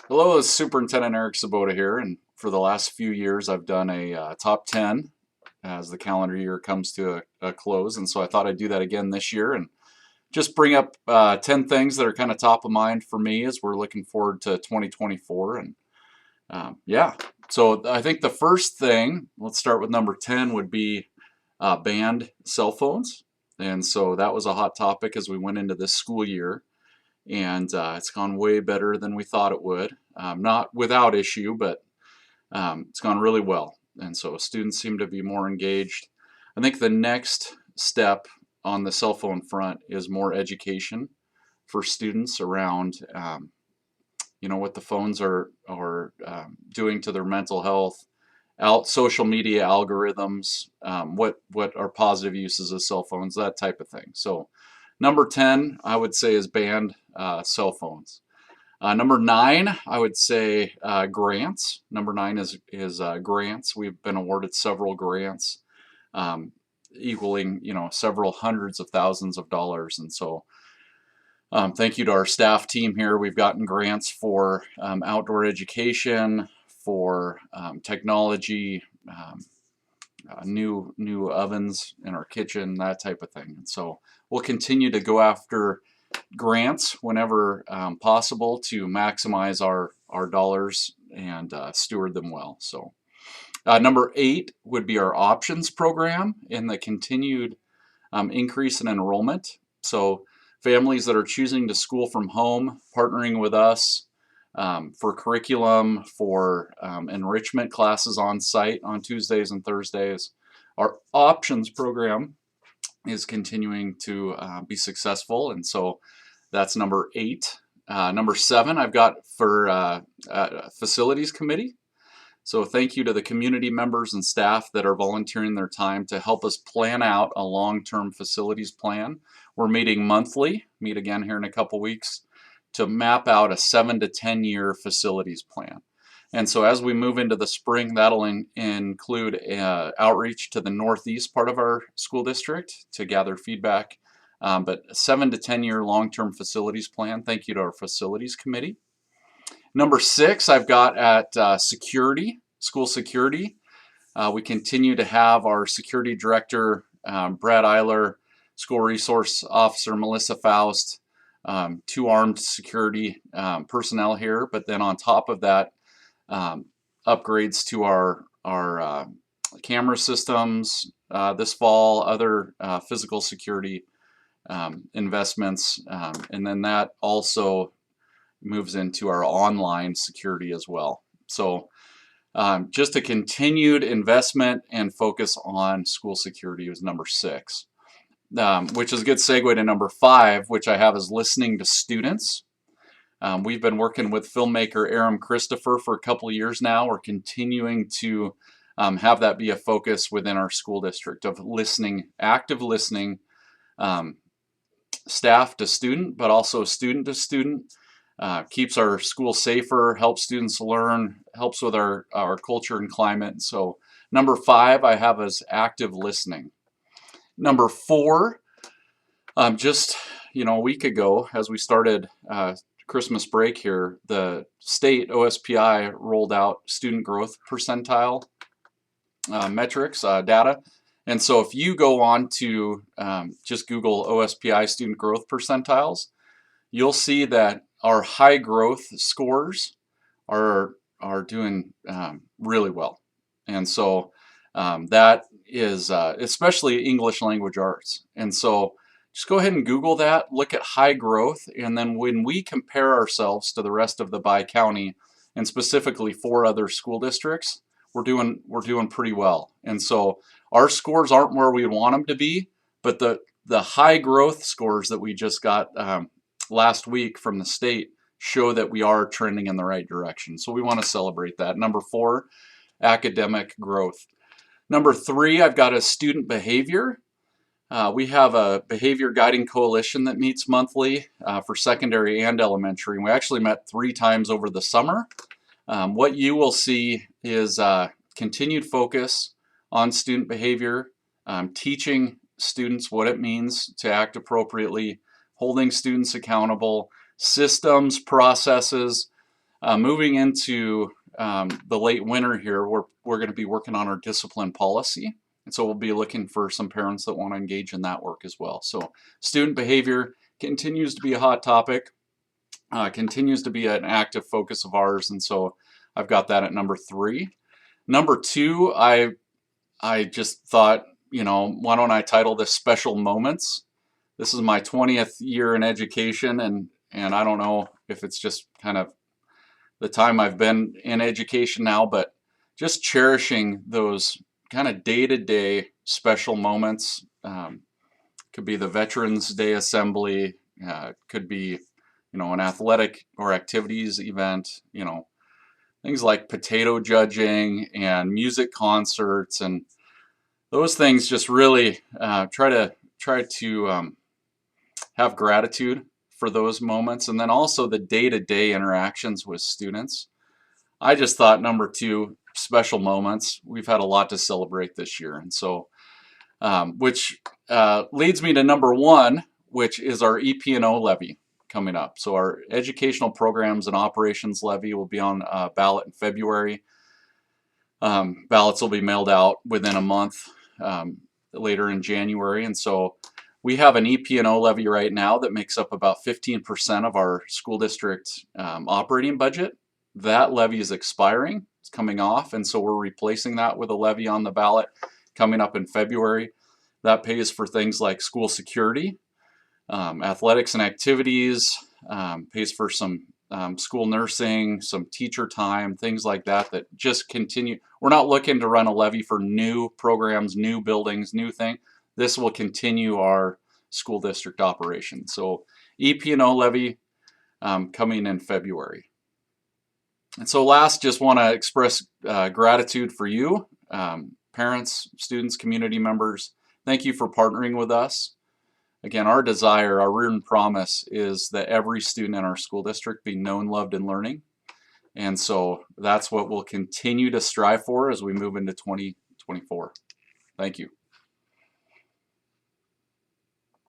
Hello, it's Superintendent Eric Sobotta here, and for the last few years I've done a top 10 as the calendar year comes to a close, and so I thought I'd do that again this year and just bring up 10 things that are kind of top of mind for me as we're looking forward to 2024. And yeah, so I think the first thing, let's start with number 10, would be banned cell phones. And so that was a hot topic as we went into this school year, and it's gone way better than we thought it would. Not without issue, but it's gone really well. And so students seem to be more engaged. I think the next step on the cell phone front is more education for students around, what the phones are doing to their mental health, social media algorithms, what are positive uses of cell phones, that type of thing. So number 10, I would say, is banned cell phones. Number 9, I would say grants. Number 9 is grants. We've been awarded several grants, equaling several hundreds of thousands of dollars, and so thank you to our staff team here. We've gotten grants for outdoor education, for technology, new ovens in our kitchen, that type of thing. And so we'll continue to go after grants whenever possible to maximize our dollars and steward them well. So number 8 would be our options program and the continued increase in enrollment. So families that are choosing to school from home, partnering with us for curriculum, for enrichment classes on site on Tuesdays and Thursdays. Our options program is continuing to be successful, and so that's number 8. Number 7 I've got for facilities committee. So thank you to the community members and staff that are volunteering their time to help us plan out a long-term facilities plan. We're meeting monthly, meet again here in a couple weeks, to map out a 7 to 10 year facilities plan. And so as we move into the spring, that'll include outreach to the northeast part of our school district to gather feedback. But a 7 to 10 year long-term facilities plan. Thank you to our facilities committee. Number 6, I've got at security, school security. We continue to have our security director, Brad Eiler, school resource officer, Melissa Faust, 2 armed security personnel here. But then on top of that, upgrades to our camera systems this fall, other physical security investments, and then that also moves into our online security as well. So just a continued investment and focus on school security was number 6, which is a good segue to number 5, which I have as listening to students. We've been working with filmmaker Aram Christopher for a couple of years now. We're continuing to have that be a focus within our school district of listening, active listening, staff to student, but also student to student. Keeps our school safer, helps students learn, helps with our culture and climate. So number 5 I have as active listening. Number 4, just a week ago as we started Christmas break here, the state OSPI rolled out student growth percentile metrics data. And so if you go on to just Google OSPI student growth percentiles, you'll see that our high growth scores are doing really well. And so that is especially English language arts. And so just go ahead and Google that, look at high growth, and then when we compare ourselves to the rest of the Bi-County, and specifically 4 other school districts, we're doing pretty well. And so our scores aren't where we want them to be, but the high growth scores that we just got last week from the state show that we are trending in the right direction. So we want to celebrate that. Number 4, academic growth. Number 3, I've got a student behavior. We have a behavior guiding coalition that meets monthly for secondary and elementary. We actually met 3 times over the summer. What you will see is continued focus on student behavior, teaching students what it means to act appropriately, holding students accountable, systems, processes, Moving into the late winter here, we're going to be working on our discipline policy. And so we'll be looking for some parents that want to engage in that work as well. So student behavior continues to be a hot topic, continues to be an active focus of ours. And so I've got that at number 3. Number 2, I just thought, why don't I title this Special Moments? This is my 20th year in education, and I don't know if it's just kind of the time I've been in education now, but just cherishing those kind of day-to-day special moments. Could be the Veterans Day Assembly, could be, an athletic or activities event, things like potato judging and music concerts, and those things just really try to have gratitude for those moments, and then also the day-to-day interactions with students. I just thought number 2, special moments. We've had a lot to celebrate this year, and so which leads me to number 1, which is our EP&O levy coming up. So our educational programs and operations levy will be on ballot in February. Ballots will be mailed out within a month, later in January, and so we have an EP&O levy right now that makes up about 15% of our school district operating budget. That levy is expiring, it's coming off, and so we're replacing that with a levy on the ballot coming up in February. That pays for things like school security, athletics and activities, pays for some school nursing, some teacher time, things like that that just continue. We're not looking to run a levy for new programs, new buildings, new thing. This will continue our school district operation. So EP&O levy coming in February. And so last, just want to express gratitude for you, parents, students, community members. Thank you for partnering with us. Again, our desire, our written promise is that every student in our school district be known, loved, and learning. And so that's what we'll continue to strive for as we move into 2024. Thank you.